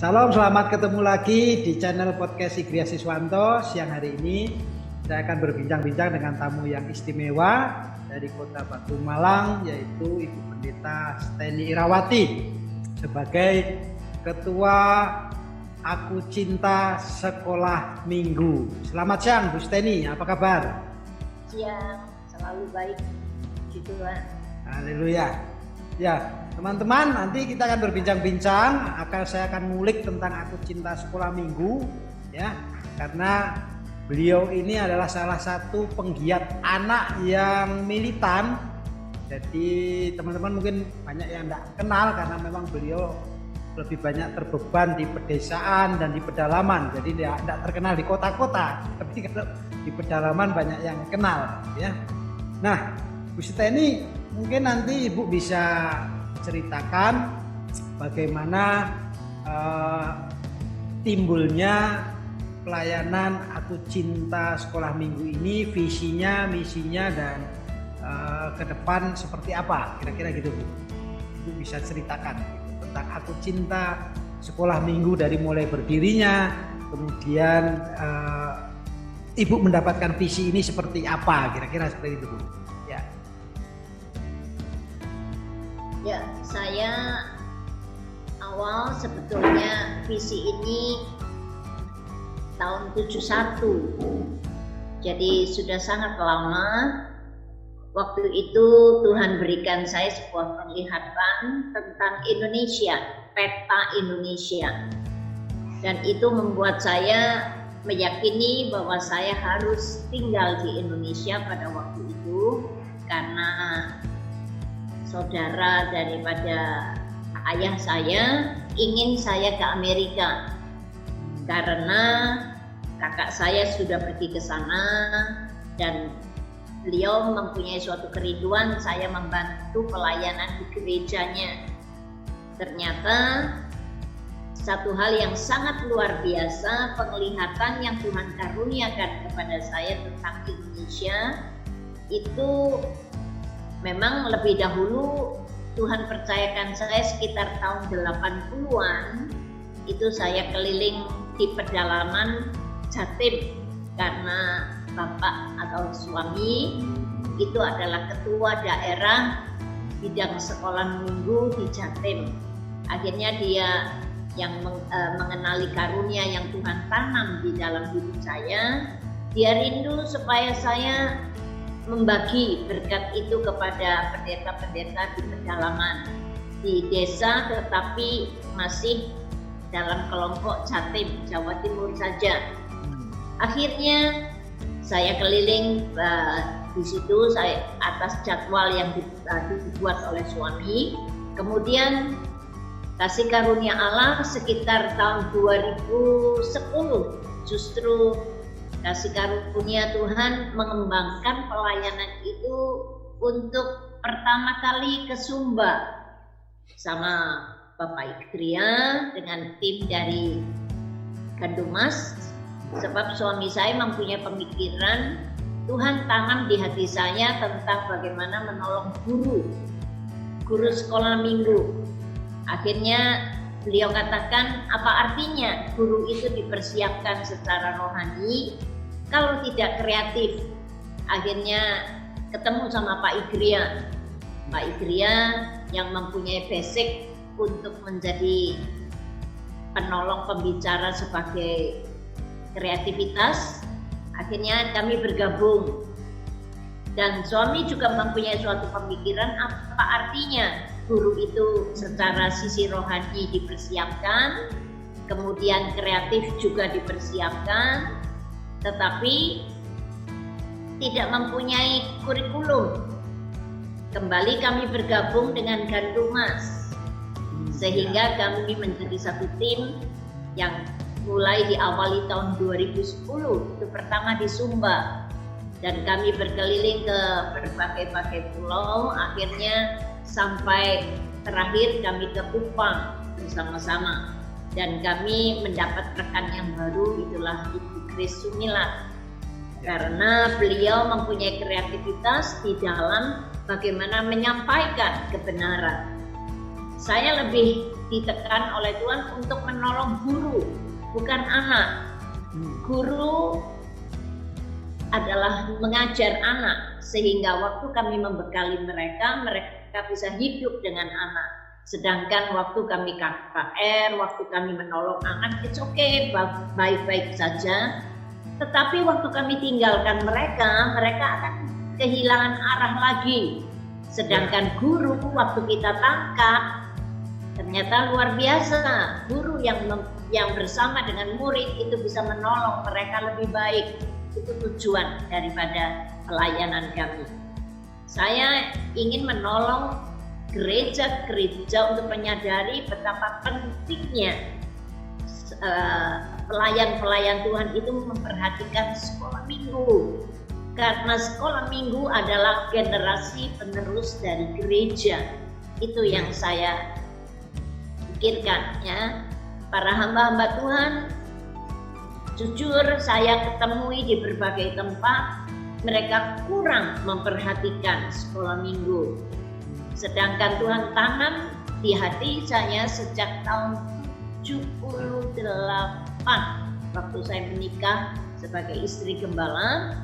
Salam, selamat ketemu lagi di channel podcast Sigria Siswanto. Siang hari ini saya akan berbincang-bincang dengan tamu yang istimewa dari Kota Batu Malang, yaitu Ibu Pendeta Steny Irawati sebagai Ketua Aku Cinta Sekolah Minggu. Selamat siang Bu Steny, apa kabar? Siang, selalu baik. Puji Tuhan. Haleluya. Ya, teman-teman, nanti kita akan berbincang-bincang. Saya akan ngulik tentang Aku Cinta Sekolah Minggu, ya, karena beliau ini adalah salah satu penggiat anak yang militan. Jadi teman-teman mungkin banyak yang tidak kenal karena memang beliau lebih banyak terbeban di pedesaan dan di pedalaman. Jadi tidak terkenal di kota-kota, tapi kalau di pedalaman banyak yang kenal, ya. Nah, Bu Steny, mungkin nanti Ibu bisa ceritakan bagaimana timbulnya pelayanan Aku Cinta Sekolah Minggu ini, visinya, misinya, dan ke depan seperti apa, kira-kira gitu Bu. Ibu bisa ceritakan tentang Aku Cinta Sekolah Minggu dari mulai berdirinya, kemudian Ibu mendapatkan visi ini seperti apa, kira-kira seperti itu Bu. Ya, saya awal sebetulnya visi ini tahun 71. Jadi sudah sangat lama. Waktu itu Tuhan berikan saya sebuah penglihatan tentang Indonesia, peta Indonesia. Dan itu membuat saya meyakini bahwa saya harus tinggal di Indonesia pada waktu itu karena saudara daripada ayah saya ingin saya ke Amerika karena kakak saya sudah pergi ke sana dan beliau mempunyai suatu kerinduan saya membantu pelayanan di gerejanya. Ternyata satu hal yang sangat luar biasa, penglihatan yang Tuhan karuniakan kepada saya tentang Indonesia itu memang lebih dahulu Tuhan percayakan saya sekitar tahun 80-an itu saya keliling di pedalaman Jatim karena bapak atau suami itu adalah ketua daerah bidang sekolah minggu di Jatim. Akhirnya dia yang mengenali karunia yang Tuhan tanam di dalam hidup saya. Dia rindu supaya saya membagi berkat itu kepada pendeta-pendeta di pedalaman di desa, tetapi masih dalam kelompok Jatim, Jawa Timur saja. Akhirnya saya keliling di situ saya atas jadwal yang dibuat oleh suami. Kemudian kasih karunia Allah sekitar tahun 2010 justru kasih karunia Tuhan mengembangkan pelayanan itu untuk pertama kali ke Sumba sama Bapak Igria dengan tim dari Gandumas, sebab suami saya mempunyai pemikiran Tuhan tanam di hati saya tentang bagaimana menolong guru sekolah minggu. Akhirnya beliau katakan, apa artinya guru itu dipersiapkan secara rohani kalau tidak kreatif? Akhirnya ketemu sama Pak Igria. Pak Igria yang mempunyai basic untuk menjadi penolong pembicara sebagai kreativitas. Akhirnya kami bergabung. Dan suami juga mempunyai suatu pemikiran apa artinya guru itu secara sisi rohani dipersiapkan, kemudian kreatif juga dipersiapkan, tetapi tidak mempunyai kurikulum. Kembali kami bergabung dengan Gandumas, sehingga kami menjadi satu tim yang mulai diawali tahun 2010, itu pertama di Sumba, dan kami berkeliling ke berbagai pulau, akhirnya sampai terakhir kami ke Kupang bersama-sama, dan kami mendapat rekan yang baru, itulah Ibu Grace Sumilat, karena beliau mempunyai kreativitas di dalam bagaimana menyampaikan kebenaran. Saya lebih ditekan oleh Tuhan untuk menolong guru, bukan anak. Guru adalah mengajar anak, sehingga waktu kami membekali mereka, mereka bisa hidup dengan anak. Sedangkan waktu kami KKR, waktu kami menolong anak, it's okay, baik-baik saja. Tetapi waktu kami tinggalkan mereka, mereka akan kehilangan arah lagi. Sedangkan guru, waktu kita tangkap, ternyata luar biasa. Guru yang bersama dengan murid itu bisa menolong mereka lebih baik. Itu tujuan daripada pelayanan kami. Saya ingin menolong gereja-gereja untuk menyadari betapa pentingnya pelayan-pelayan Tuhan itu memperhatikan sekolah minggu. Karena sekolah minggu adalah generasi penerus dari gereja. Itu yang saya pikirkan, ya. Para hamba-hamba Tuhan, jujur saya ketemui di berbagai tempat, mereka kurang memperhatikan sekolah minggu. Sedangkan Tuhan tanam di hati saya sejak tahun 78 waktu saya menikah sebagai istri gembala.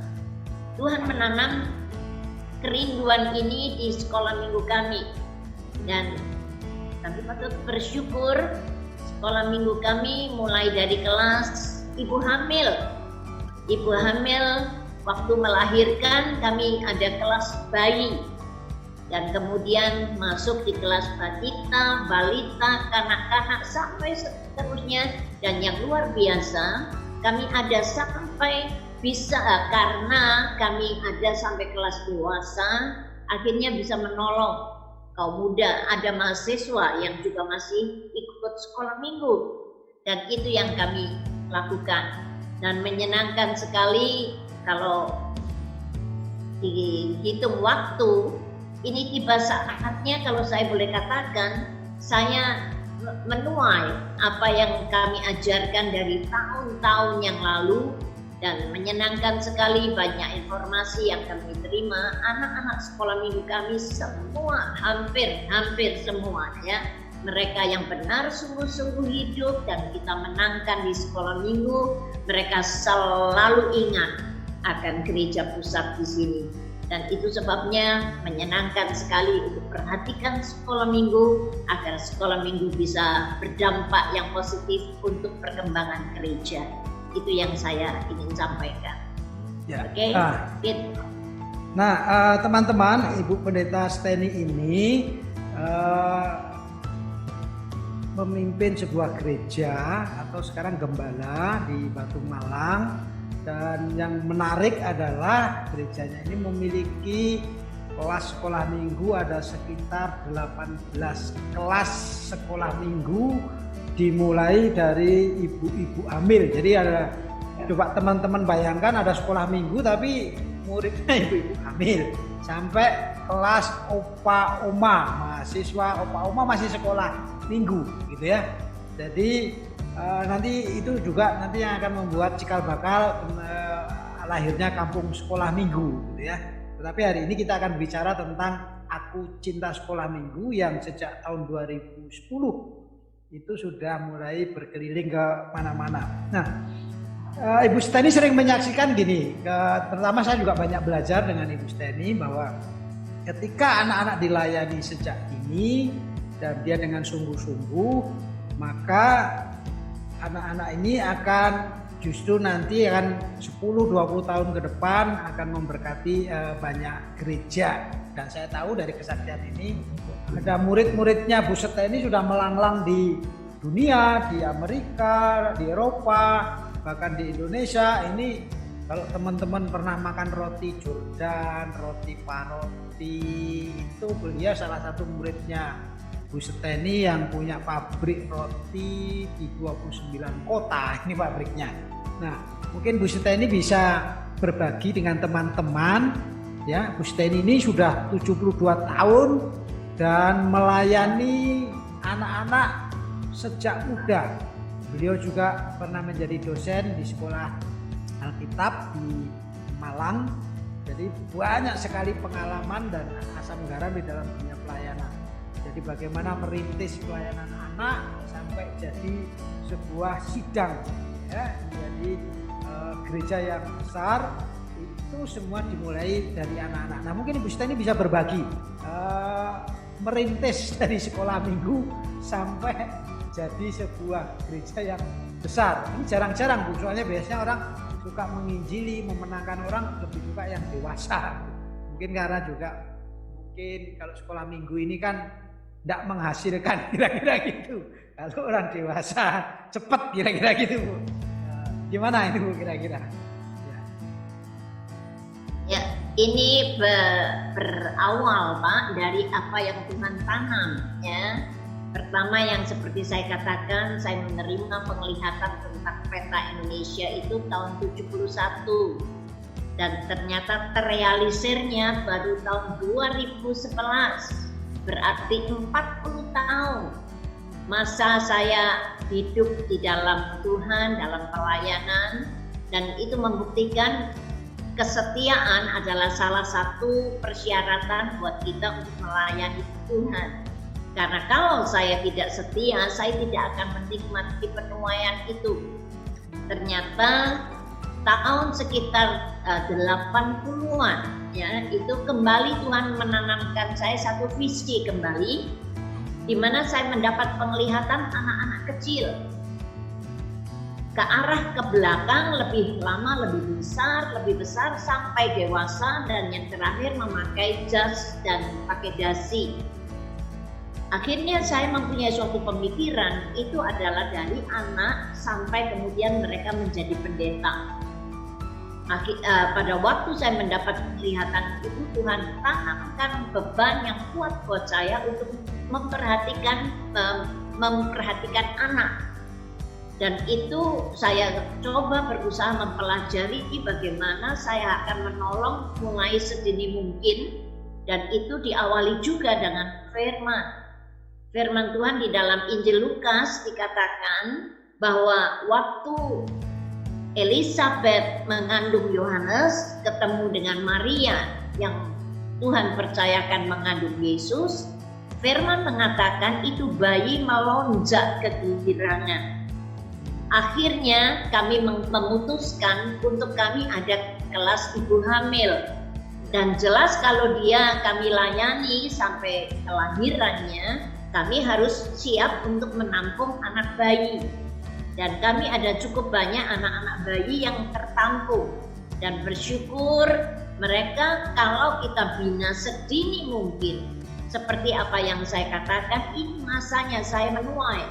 Tuhan menanam kerinduan ini di sekolah minggu kami, dan kami patut bersyukur. Sekolah minggu kami mulai dari kelas ibu hamil. Ibu hamil waktu melahirkan kami ada kelas bayi, dan kemudian masuk di kelas balita, kanak-kanak sampai seterusnya. Dan yang luar biasa, kami ada sampai bisa, karena kami ada sampai kelas dewasa, akhirnya bisa menolong kaum muda. Ada mahasiswa yang juga masih ikut sekolah minggu, dan itu yang kami lakukan. Dan menyenangkan sekali kalau dihitung waktu, ini tiba saatnya, kalau saya boleh katakan, saya menuai apa yang kami ajarkan dari tahun-tahun yang lalu. Dan menyenangkan sekali, banyak informasi yang kami terima. Anak-anak sekolah minggu kami semua, hampir semua, ya, mereka yang benar sungguh-sungguh hidup dan kita menangkan di sekolah minggu, mereka selalu ingat akan gereja pusat di sini. Dan itu sebabnya menyenangkan sekali untuk perhatikan sekolah minggu, agar sekolah minggu bisa berdampak yang positif untuk perkembangan gereja. Itu yang saya ingin sampaikan. Ya. Oke. Nah, teman-teman, Ibu Pendeta Steny ini memimpin sebuah gereja atau sekarang gembala di Batu Malang, dan yang menarik adalah gerejanya ini memiliki kelas sekolah minggu ada sekitar 18 kelas sekolah minggu, dimulai dari ibu-ibu hamil. Jadi ada, coba teman-teman bayangkan, ada sekolah minggu tapi muridnya ibu-ibu hamil, sampai kelas opa oma, mahasiswa opa oma masih sekolah minggu gitu ya. Jadi nanti itu juga nanti yang akan membuat cikal bakal lahirnya kampung sekolah minggu gitu ya. Tetapi hari ini kita akan bicara tentang Aku Cinta Sekolah Minggu yang sejak tahun 2010 itu sudah mulai berkeliling ke mana-mana. Nah, Ibu Steny sering menyaksikan gini, pertama saya juga banyak belajar dengan Ibu Steny bahwa ketika anak-anak dilayani sejak dini dan dia dengan sungguh-sungguh, maka anak-anak ini akan justru nanti akan 10-20 tahun ke depan akan memberkati banyak gereja. Dan saya tahu dari kesaksian ini ada murid-muridnya Bu Steny sudah melanglang di dunia, di Amerika, di Eropa, bahkan di Indonesia. Ini kalau teman-teman pernah makan roti Jordan, roti Paroti, itu beliau salah satu muridnya Bu Steny yang punya pabrik roti di 29 kota, ini pabriknya. Nah, mungkin Bu Steny bisa berbagi dengan teman-teman. Ya, Bu Steny ini sudah 72 tahun dan melayani anak-anak sejak muda. Beliau juga pernah menjadi dosen di sekolah Alkitab di Malang. Jadi banyak sekali pengalaman dan asam garam di dalam dunia pelayanan. Jadi bagaimana merintis pelayanan anak sampai jadi sebuah sidang, ya, jadi gereja yang besar itu semua dimulai dari anak-anak. Nah mungkin Ibu Sita ini bisa berbagi merintis dari sekolah minggu sampai jadi sebuah gereja yang besar. Ini jarang-jarang Bu, soalnya biasanya orang suka menginjili, memenangkan orang lebih suka yang dewasa. Mungkin karena juga kalau sekolah minggu ini kan tidak menghasilkan kira-kira gitu. Kalau orang dewasa cepat kira-kira gitu Bu. Gimana itu Bu kira-kira? Ya, ini berawal Pak dari apa yang Tuhan tanam, ya. Pertama yang seperti saya katakan, saya menerima penglihatan tentang peta Indonesia itu tahun 71 dan ternyata terrealisirnya baru tahun 2011, berarti 40 tahun masa saya hidup di dalam Tuhan, dalam pelayanan, dan itu membuktikan kesetiaan adalah salah satu persyaratan buat kita untuk melayani Tuhan. Karena kalau saya tidak setia, saya tidak akan menikmati penuaian itu. Ternyata tahun sekitar 80-an, ya, itu kembali Tuhan menanamkan saya satu visi kembali, di mana saya mendapat penglihatan anak-anak kecil ke arah ke belakang, lebih lama, lebih besar sampai dewasa, dan yang terakhir memakai jas dan pakai dasi. Akhirnya saya mempunyai suatu pemikiran, itu adalah dari anak sampai kemudian mereka menjadi pendeta. Pada waktu saya mendapat penglihatan itu, Tuhan tanamkan beban yang kuat buat saya untuk memperhatikan anak. Dan itu saya coba berusaha mempelajari bagaimana saya akan menolong mulai sedini mungkin, dan itu diawali juga dengan firman Tuhan di dalam Injil Lukas dikatakan bahwa waktu Elisabeth mengandung Yohanes ketemu dengan Maria yang Tuhan percayakan mengandung Yesus, firman mengatakan itu bayi melonjak ke girangan. Akhirnya kami memutuskan untuk kami ada kelas ibu hamil, dan jelas kalau dia kami layani sampai kelahirannya, kami harus siap untuk menampung anak bayi, dan kami ada cukup banyak anak-anak bayi yang tertampung, dan bersyukur mereka kalau kita bina sedini mungkin. Seperti apa yang saya katakan, ini masanya saya menuai.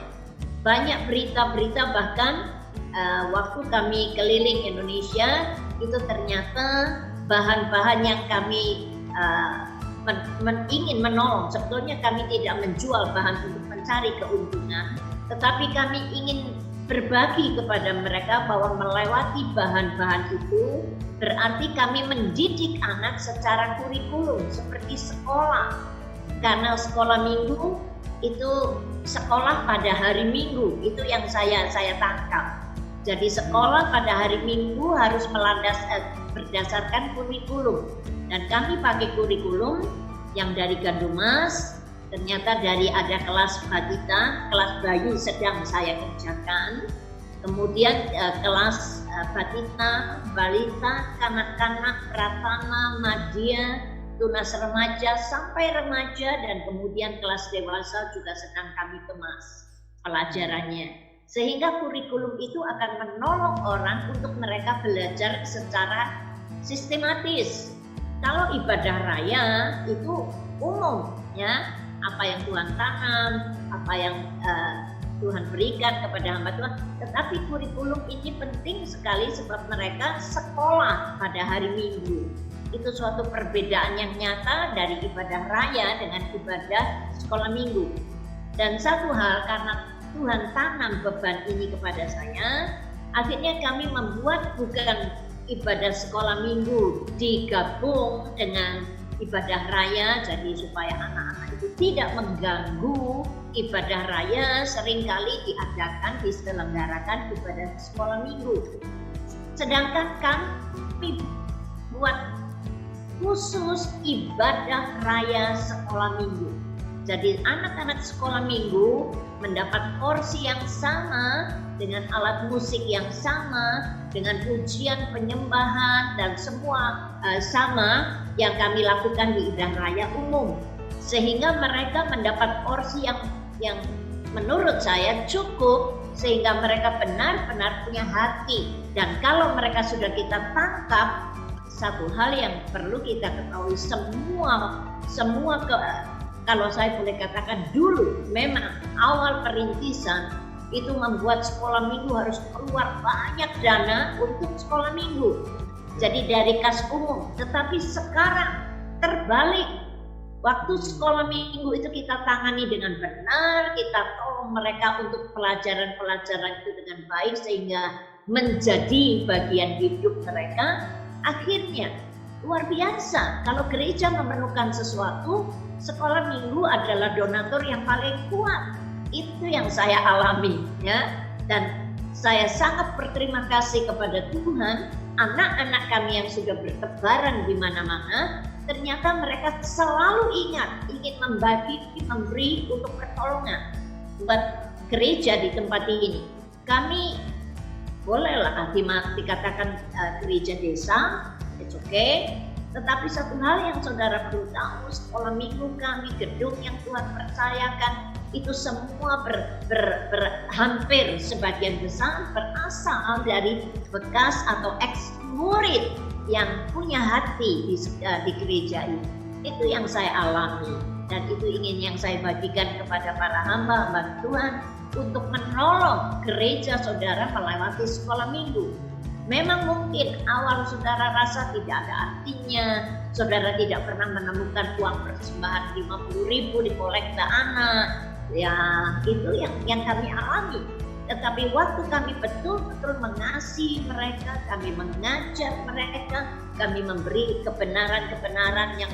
Banyak berita-berita, bahkan waktu kami keliling Indonesia itu ternyata bahan-bahan yang kami ingin menolong. Sebetulnya kami tidak menjual bahan untuk mencari keuntungan, tetapi kami ingin berbagi kepada mereka bahwa melewati bahan-bahan itu berarti kami mendidik anak secara kurikulum seperti sekolah. Karena sekolah minggu itu sekolah pada hari Minggu, itu yang saya tangkap. Jadi sekolah pada hari Minggu harus berdasarkan kurikulum, dan kami pakai kurikulum yang dari Gandumas. Ternyata dari ada kelas batita, kelas bayi sedang saya kerjakan, kemudian kelas batita, balita, kanak-kanak, pratama, madya, tunas remaja sampai remaja, dan kemudian kelas dewasa juga sedang kami kemas pelajarannya, sehingga kurikulum itu akan menolong orang untuk mereka belajar secara sistematis. Kalau ibadah raya itu umum, ya, apa yang Tuhan tanam, apa yang Tuhan berikan kepada hamba Tuhan, tetapi kurikulum ini penting sekali sebab mereka sekolah pada hari Minggu. Itu suatu perbedaan yang nyata dari ibadah raya dengan ibadah sekolah minggu. Dan satu hal, karena Tuhan tanam beban ini kepada saya, akhirnya kami membuat bukan ibadah sekolah minggu digabung dengan ibadah raya, jadi supaya anak-anak itu tidak mengganggu ibadah raya. Seringkali diselenggarakan ibadah sekolah minggu, sedangkan kami buat khusus ibadah raya sekolah minggu. Jadi anak-anak sekolah minggu mendapat porsi yang sama, dengan alat musik yang sama, dengan pujian, penyembahan, dan semua sama yang kami lakukan di Indah Raya Umum. Sehingga mereka mendapat porsi yang menurut saya cukup, sehingga mereka benar-benar punya hati. Dan kalau mereka sudah kita tangkap, satu hal yang perlu kita ketahui, kalau saya boleh katakan dulu, memang awal perintisan itu membuat sekolah minggu harus keluar banyak dana untuk sekolah minggu. Jadi dari kas umum, tetapi sekarang terbalik. Waktu sekolah minggu itu kita tangani dengan benar, kita tolong mereka untuk pelajaran-pelajaran itu dengan baik sehingga menjadi bagian hidup mereka. Akhirnya luar biasa, kalau gereja memerlukan sesuatu, sekolah minggu adalah donatur yang paling kuat. Itu yang saya alami, ya. Dan saya sangat berterima kasih kepada Tuhan, anak-anak kami yang sudah bertebaran di mana-mana, ternyata mereka selalu ingat, ingin membagi, memberi untuk pertolongan buat gereja di tempat ini. Kami bolehlah dikatakan gereja desa, it's okay. Tetapi satu hal yang saudara perlu tahu, sekolah minggu kami, gedung yang Tuhan percayakan, itu semua hampir sebagian besar berasal dari bekas atau ex-murid yang punya hati di gereja ini. Itu yang saya alami, dan itu ingin yang saya bagikan kepada para hamba-hamba Tuhan untuk menolong gereja saudara melewati sekolah minggu. Memang mungkin awal saudara rasa tidak ada artinya, saudara tidak pernah menemukan uang persembahan 50.000 di kolekta anak, ya itu yang kami alami. Tetapi waktu kami betul-betul mengasihi mereka, kami mengajar mereka, kami memberi kebenaran-kebenaran yang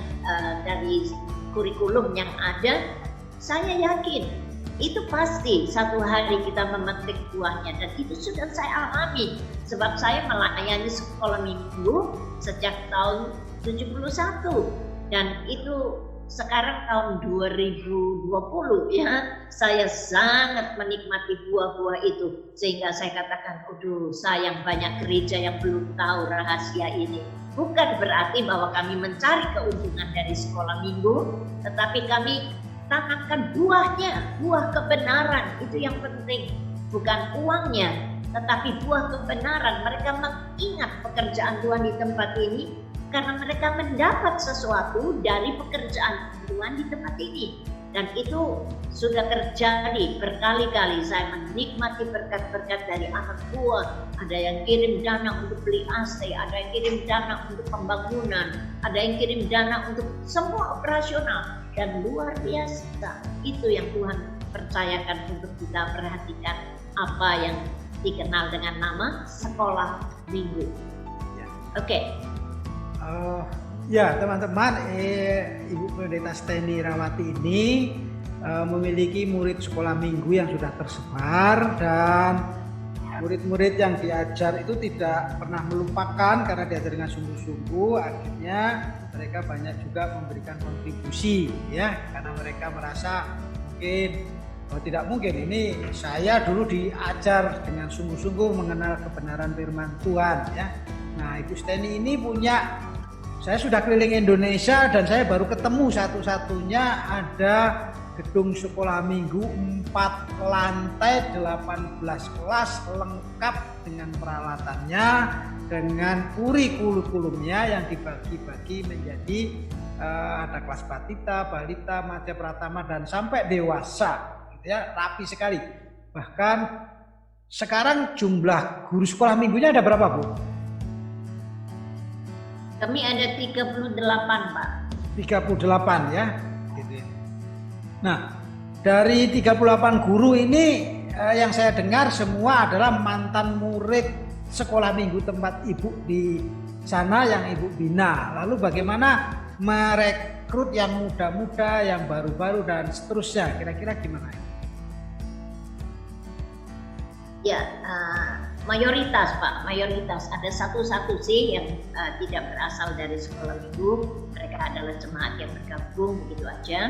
dari kurikulum yang ada, saya yakin itu pasti satu hari kita memetik buahnya, dan itu sudah saya alami sebab saya melayani sekolah minggu sejak tahun 71 dan itu sekarang tahun 2020 ya, saya sangat menikmati buah-buah itu sehingga saya katakan, aduh sayang banyak gereja yang belum tahu rahasia ini. Bukan berarti bahwa kami mencari keuntungan dari sekolah minggu, tetapi kami tanamkan buahnya, buah kebenaran, itu yang penting, bukan uangnya, tetapi buah kebenaran. Mereka mengingat pekerjaan Tuhan di tempat ini karena mereka mendapat sesuatu dari pekerjaan Tuhan di tempat ini, dan itu sudah terjadi berkali-kali. Saya menikmati berkat-berkat dari anak buah. Ada yang kirim dana untuk beli AC, ada yang kirim dana untuk pembangunan, ada yang kirim dana untuk semua operasional. Dan luar biasa, itu yang Tuhan percayakan untuk kita perhatikan, apa yang dikenal dengan nama sekolah minggu. Ya. Oke. Ya teman-teman, Ibu Pendeta Steny Rawati ini memiliki murid sekolah minggu yang sudah tersebar, dan murid-murid yang diajar itu tidak pernah melupakan karena diajar dengan sungguh-sungguh. Akhirnya mereka banyak juga memberikan kontribusi, ya, karena mereka merasa tidak mungkin ini saya dulu diajar dengan sungguh-sungguh mengenal kebenaran firman Tuhan, ya. Nah, Ibu Steny ini punya, saya sudah keliling Indonesia dan saya baru ketemu satu-satunya ada gedung sekolah minggu 4 lantai 18 kelas lengkap dengan peralatannya, dengan kurikulumnya yang dibagi-bagi menjadi ada kelas batita, balita, madya pratama dan sampai dewasa, gitu ya, rapi sekali. Bahkan sekarang jumlah guru sekolah minggunya ada berapa, Bu? Kami ada 38, Pak. 38 ya, gitu ya. Nah, dari 38 guru ini yang saya dengar semua adalah mantan murid sekolah minggu tempat Ibu di sana yang Ibu bina. Lalu bagaimana merekrut yang muda-muda, yang baru-baru dan seterusnya, kira-kira gimana? Ya, mayoritas Pak, mayoritas. Ada satu-satu sih yang tidak berasal dari sekolah minggu. Mereka adalah jemaat yang bergabung begitu aja.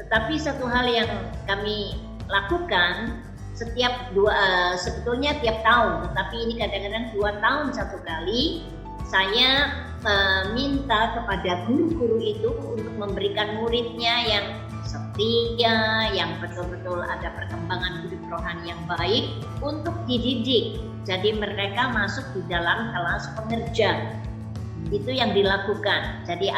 Tetapi satu hal yang kami lakukan sebetulnya tiap tahun, tetapi ini kadang-kadang 2 tahun satu kali saya minta kepada guru-guru itu untuk memberikan muridnya yang setia, yang betul-betul ada perkembangan hidup rohani yang baik untuk dididik. Jadi mereka masuk di dalam kelas pengerja. Itu yang dilakukan. Jadi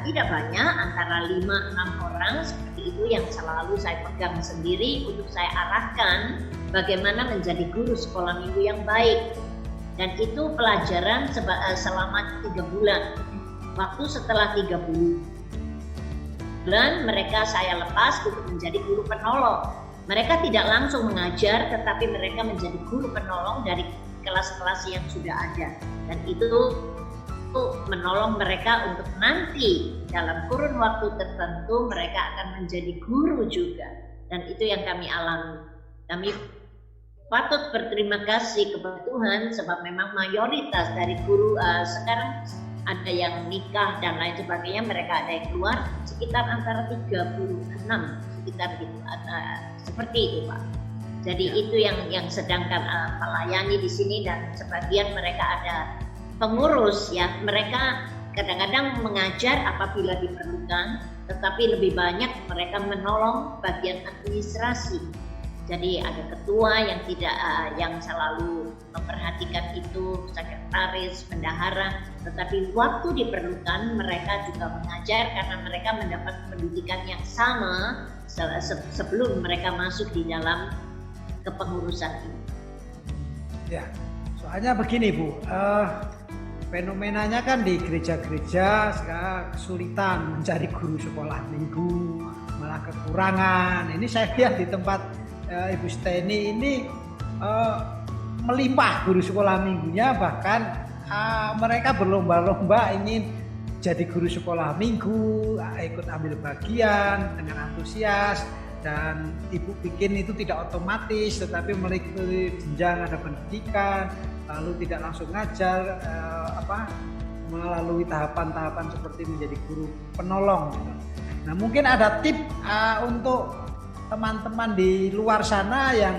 tidak banyak, antara 5-6 orang seperti itu yang selalu saya pegang sendiri untuk saya arahkan bagaimana menjadi guru sekolah minggu yang baik. Dan itu pelajaran selama 3 bulan. Waktu setelah 3 bulan mereka saya lepas untuk menjadi guru penolong. Mereka tidak langsung mengajar, tetapi mereka menjadi guru penolong dari kelas-kelas yang sudah ada. Dan itu menolong mereka untuk nanti dalam kurun waktu tertentu mereka akan menjadi guru juga. Dan itu yang kami alami. Kami patut berterima kasih kepada Tuhan sebab memang mayoritas dari guru sekarang ada yang nikah dan lain sebagainya, mereka ada yang keluar sekitar antara 36 sekitar gitu, seperti itu Pak. Jadi itu yang sedangkan melayani di sini, dan sebagian mereka ada pengurus ya, mereka kadang-kadang mengajar apabila diperlukan, tetapi lebih banyak mereka menolong bagian administrasi. Jadi ada ketua yang yang selalu memperhatikan itu, sekretaris, bendahara, tetapi waktu diperlukan mereka juga mengajar karena mereka mendapat pendidikan yang sama sebelum mereka masuk di dalam kepengurusan ini. Ya, soalnya begini Bu, fenomenanya kan di gereja-gereja sekarang kesulitan mencari guru sekolah minggu, malah kekurangan. Ini saya lihat di tempat Ibu Steni ini melimpah guru sekolah minggunya, bahkan mereka berlomba-lomba ingin jadi guru sekolah minggu, ikut ambil bagian dengan antusias, dan Ibu bikin itu tidak otomatis tetapi melalui jenjang ada pendidikan, lalu tidak langsung ngajar, melalui tahapan-tahapan seperti menjadi guru penolong. Nah mungkin ada tip untuk teman-teman di luar sana yang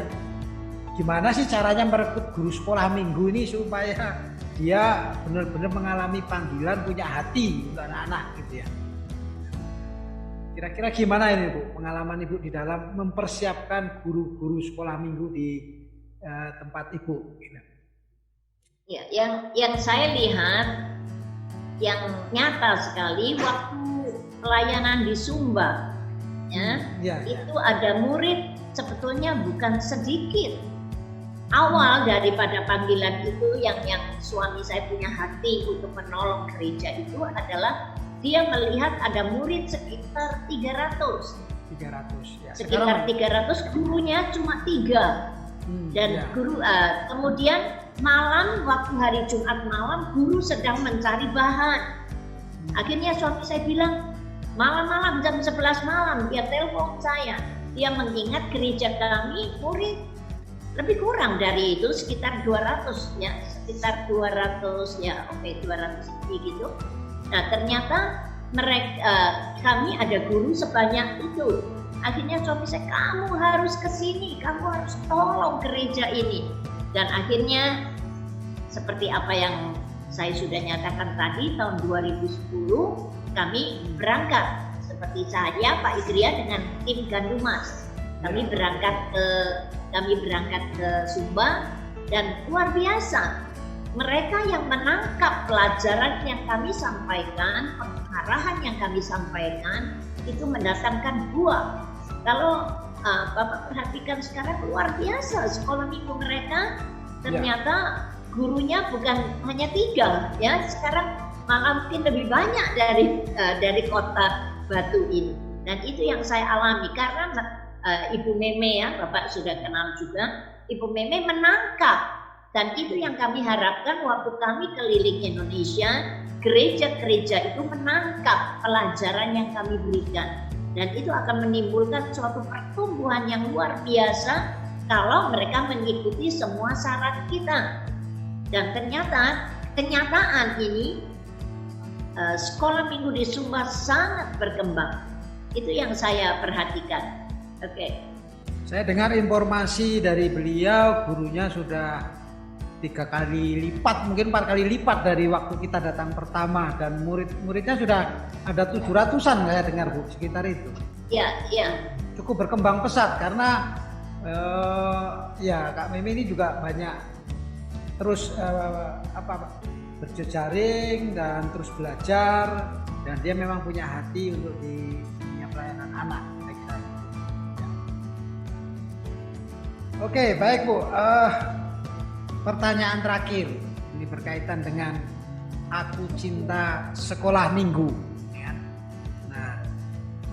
gimana sih caranya merekrut guru sekolah minggu ini supaya dia benar-benar mengalami panggilan, punya hati untuk anak-anak gitu ya. Kira-kira gimana ini Bu, pengalaman Ibu di dalam mempersiapkan guru-guru sekolah minggu di tempat Ibu? Ya, yang saya lihat yang nyata sekali waktu pelayanan di Sumba. Itu ada murid sebetulnya bukan sedikit. Awal daripada panggilan itu yang suami saya punya hati untuk menolong gereja itu adalah dia melihat ada murid sekitar 300 ya. Sekitar 300, gurunya cuma 3. Dan guru kemudian malam, waktu hari Jumat malam, guru sedang mencari bahan. Akhirnya suami saya bilang, malam-malam jam 11 malam dia telepon saya. Dia mengingat gereja kami murid lebih kurang dari itu, sekitar 200 ya, sekitar 200 ya, 200 gitu. Nah ternyata kami ada guru sebanyak itu. Akhirnya suami saya, kamu harus kesini, kamu harus tolong gereja ini. Dan akhirnya seperti apa yang saya sudah nyatakan tadi, tahun 2010 kami berangkat, seperti saya, Pak Idria dengan tim Gandumas. Kami berangkat ke Sumba, dan luar biasa. Mereka yang menangkap pelajaran yang kami sampaikan, pengarahan yang kami sampaikan, itu mendatangkan buah. Kalau Bapak perhatikan sekarang luar biasa sekolah minggu mereka, ternyata gurunya bukan hanya 3 ya, sekarang malah mungkin lebih banyak dari kota Batu ini. Dan itu yang saya alami karena Ibu Meme ya, Bapak sudah kenal juga, Ibu Meme menangkap. Dan itu yang kami harapkan waktu kami keliling Indonesia, gereja-gereja itu menangkap pelajaran yang kami berikan. Dan itu akan menimbulkan suatu pertumbuhan yang luar biasa kalau mereka mengikuti semua syarat kita. Dan ternyata kenyataan ini sekolah minggu di Sumba sangat berkembang. Itu yang saya perhatikan. Oke. Saya dengar informasi dari beliau, gurunya sudah 3 kali lipat, mungkin 4 kali lipat dari waktu kita datang pertama, dan murid-muridnya sudah ada 700-an saya dengar Bu, sekitar itu. Iya, iya. Cukup berkembang pesat karena ya Kak Mimi ini juga banyak terus berjejaring dan terus belajar, dan dia memang punya hati untuk di dunia pelayanan anak. Oke, baik Bu. Pertanyaan terakhir ini berkaitan dengan Aku Cinta Sekolah Minggu. Ya. Nah,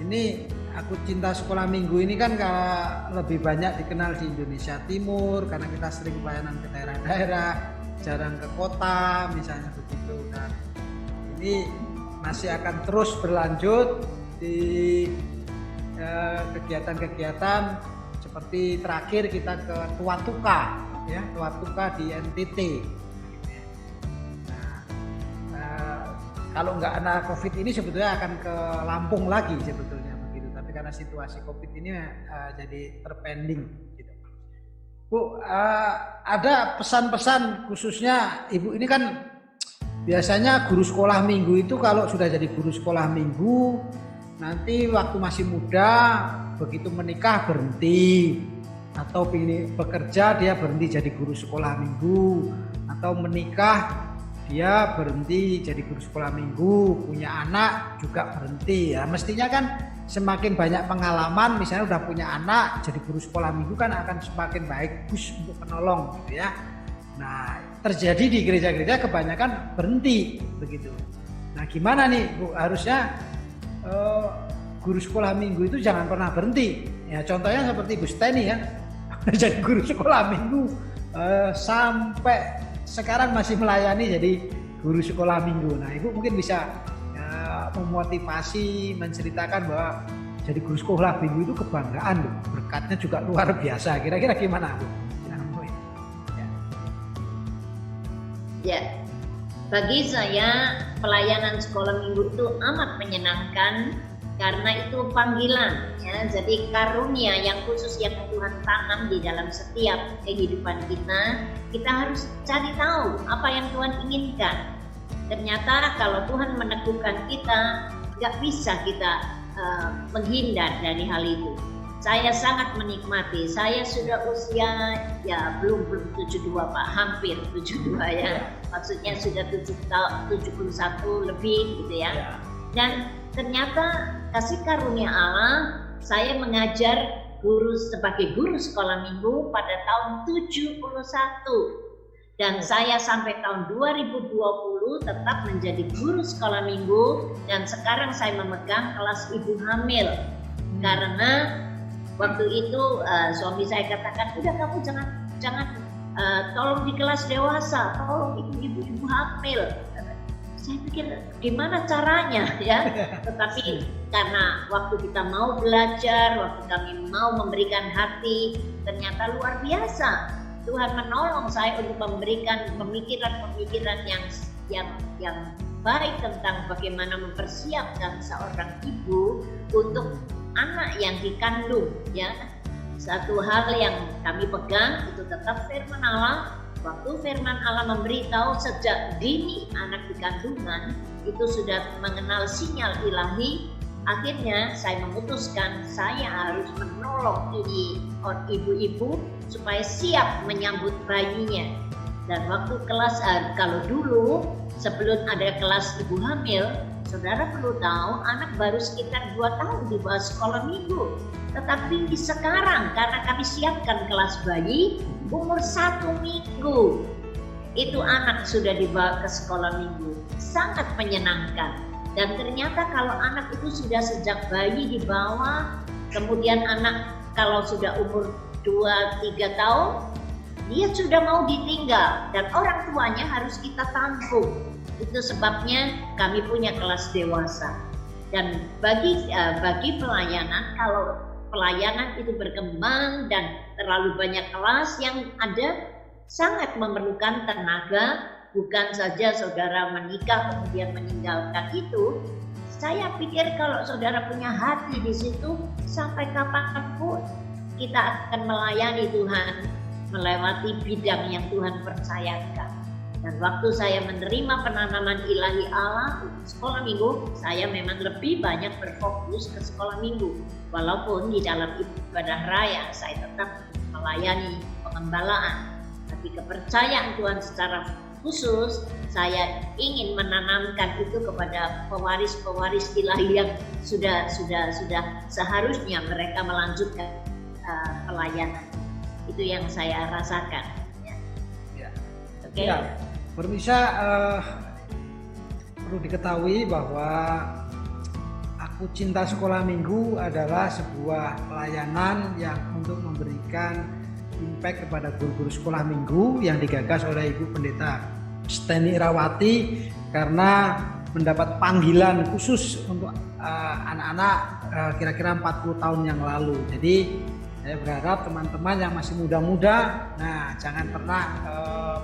ini Aku Cinta Sekolah Minggu ini kan lebih banyak dikenal di Indonesia Timur karena kita sering pelayanan ke daerah-daerah, jarang ke kota, misalnya begitu. Dan ini masih akan terus berlanjut di kegiatan-kegiatan. Seperti terakhir kita ke Tuatuka, ya, Tuatuka di NTT. Nah, kalau nggak ada COVID ini sebetulnya akan ke Lampung lagi sebetulnya begitu, tapi karena situasi COVID ini jadi terpending. Gitu. Bu, ada pesan-pesan khususnya Ibu ini kan biasanya guru sekolah minggu itu kalau sudah jadi guru sekolah minggu nanti waktu masih muda begitu menikah berhenti, atau bekerja dia berhenti jadi guru sekolah minggu, atau menikah dia berhenti jadi guru sekolah minggu, punya anak juga berhenti. Ya mestinya kan semakin banyak pengalaman, misalnya udah punya anak jadi guru sekolah minggu kan akan semakin bagus untuk menolong gitu ya. Nah terjadi di gereja-gereja kebanyakan berhenti begitu. Nah gimana nih Bu, harusnya guru sekolah minggu itu jangan pernah berhenti. Ya contohnya seperti Bu Steni ya, jadi guru sekolah minggu sampai sekarang masih melayani jadi guru sekolah minggu. Nah Ibu mungkin bisa memotivasi, menceritakan bahwa jadi guru sekolah minggu itu kebanggaan loh, berkatnya juga luar biasa. Kira-kira gimana Bu? Ya, bagi saya pelayanan sekolah minggu itu amat menyenangkan. Karena itu panggilan, ya, jadi karunia yang khusus yang Tuhan tanam di dalam setiap kehidupan kita. Kita harus cari tahu apa yang Tuhan inginkan. Ternyata kalau Tuhan meneguhkan kita, nggak bisa kita menghindar dari hal itu. Saya sangat menikmati. Saya sudah usia ya belum 72 Pak, hampir 72 ya. Maksudnya sudah 71 lebih gitu ya. Dan ternyata kasih karunia Allah, saya mengajar sebagai guru sekolah minggu pada tahun 71. Dan saya sampai tahun 2020 tetap menjadi guru sekolah minggu, dan sekarang saya memegang kelas ibu hamil. Karena waktu itu suami saya katakan, udah kamu jangan tolong di kelas dewasa, tolong ibu hamil. Saya pikir gimana caranya ya, tetapi karena waktu kita mau belajar, waktu kami mau memberikan hati, ternyata luar biasa. Tuhan menolong saya untuk memberikan pemikiran-pemikiran yang baik tentang bagaimana mempersiapkan seorang ibu untuk anak yang dikandung ya. Satu hal yang kami pegang itu tetap firman Allah. Waktu firman Allah memberitahu sejak dini anak di kandungan itu sudah mengenal sinyal ilahi, akhirnya saya memutuskan saya harus menolong ini ibu-ibu supaya siap menyambut bayinya. Dan waktu kelas kalau dulu sebelum ada kelas ibu hamil, saudara perlu tahu anak baru sekitar 2 tahun di bawah sekolah minggu. Tetapi sekarang karena kami siapkan kelas bayi umur 1 minggu, itu anak sudah dibawa ke sekolah minggu. Sangat menyenangkan. Dan ternyata kalau anak itu sudah sejak bayi dibawa, kemudian anak kalau sudah umur 2-3 tahun, dia sudah mau ditinggal dan orang tuanya harus kita tanggung. Itu sebabnya kami punya kelas dewasa. Dan bagi pelayanan, kalau pelayanan itu berkembang dan terlalu banyak kelas yang ada, sangat memerlukan tenaga. Bukan saja saudara menikah kemudian meninggalkan itu. Saya pikir kalau saudara punya hati di situ, sampai kapanpun kita akan melayani Tuhan melewati bidang yang Tuhan percayakan. Dan waktu saya menerima penanaman ilahi Allah sekolah minggu, saya memang lebih banyak berfokus ke sekolah minggu. Walaupun di dalam ibadah raya saya tetap melayani pengembalaan. Tapi kepercayaan Tuhan secara khusus, saya ingin menanamkan itu kepada pewaris-pewaris ilahi yang sudah seharusnya mereka melanjutkan pelayanan. Itu yang saya rasakan. Ya. Oke. Ya. Pemirsa, perlu diketahui bahwa Aku Cinta Sekolah Minggu adalah sebuah pelayanan yang untuk memberikan impact kepada guru-guru sekolah minggu yang digagas oleh Ibu Pendeta Steny Irawati karena mendapat panggilan khusus untuk anak-anak kira-kira 40 tahun yang lalu. Jadi saya berharap teman-teman yang masih muda-muda, nah jangan pernah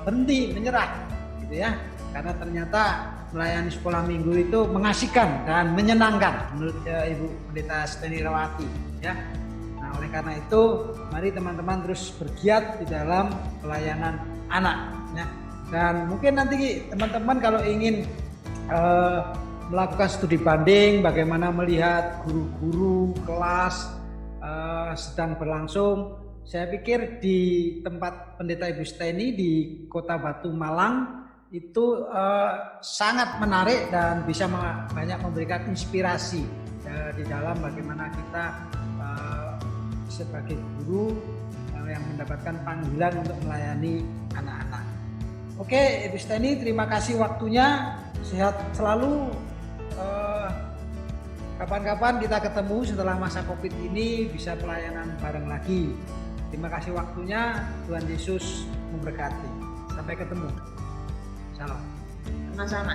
berhenti menyerah, gitu ya. Karena ternyata melayani sekolah minggu itu mengasihkan dan menyenangkan menurut Ibu Pendeta Steny Irawati, ya. Nah, oleh karena itu, mari teman-teman terus bergiat di dalam pelayanan anak, ya. Dan mungkin nanti teman-teman kalau ingin melakukan studi banding, bagaimana melihat guru-guru kelas sedang berlangsung, saya pikir di tempat Pendeta Ibu Steny di Kota Batu Malang itu sangat menarik dan bisa banyak memberikan inspirasi di dalam bagaimana kita sebagai guru yang mendapatkan panggilan untuk melayani anak-anak. Oke, Ibu Steny, terima kasih waktunya, sehat selalu. Kapan-kapan kita ketemu setelah masa Covid ini bisa pelayanan bareng lagi. Terima kasih waktunya, Tuhan Yesus memberkati. Sampai ketemu. Shalom. Sama-sama.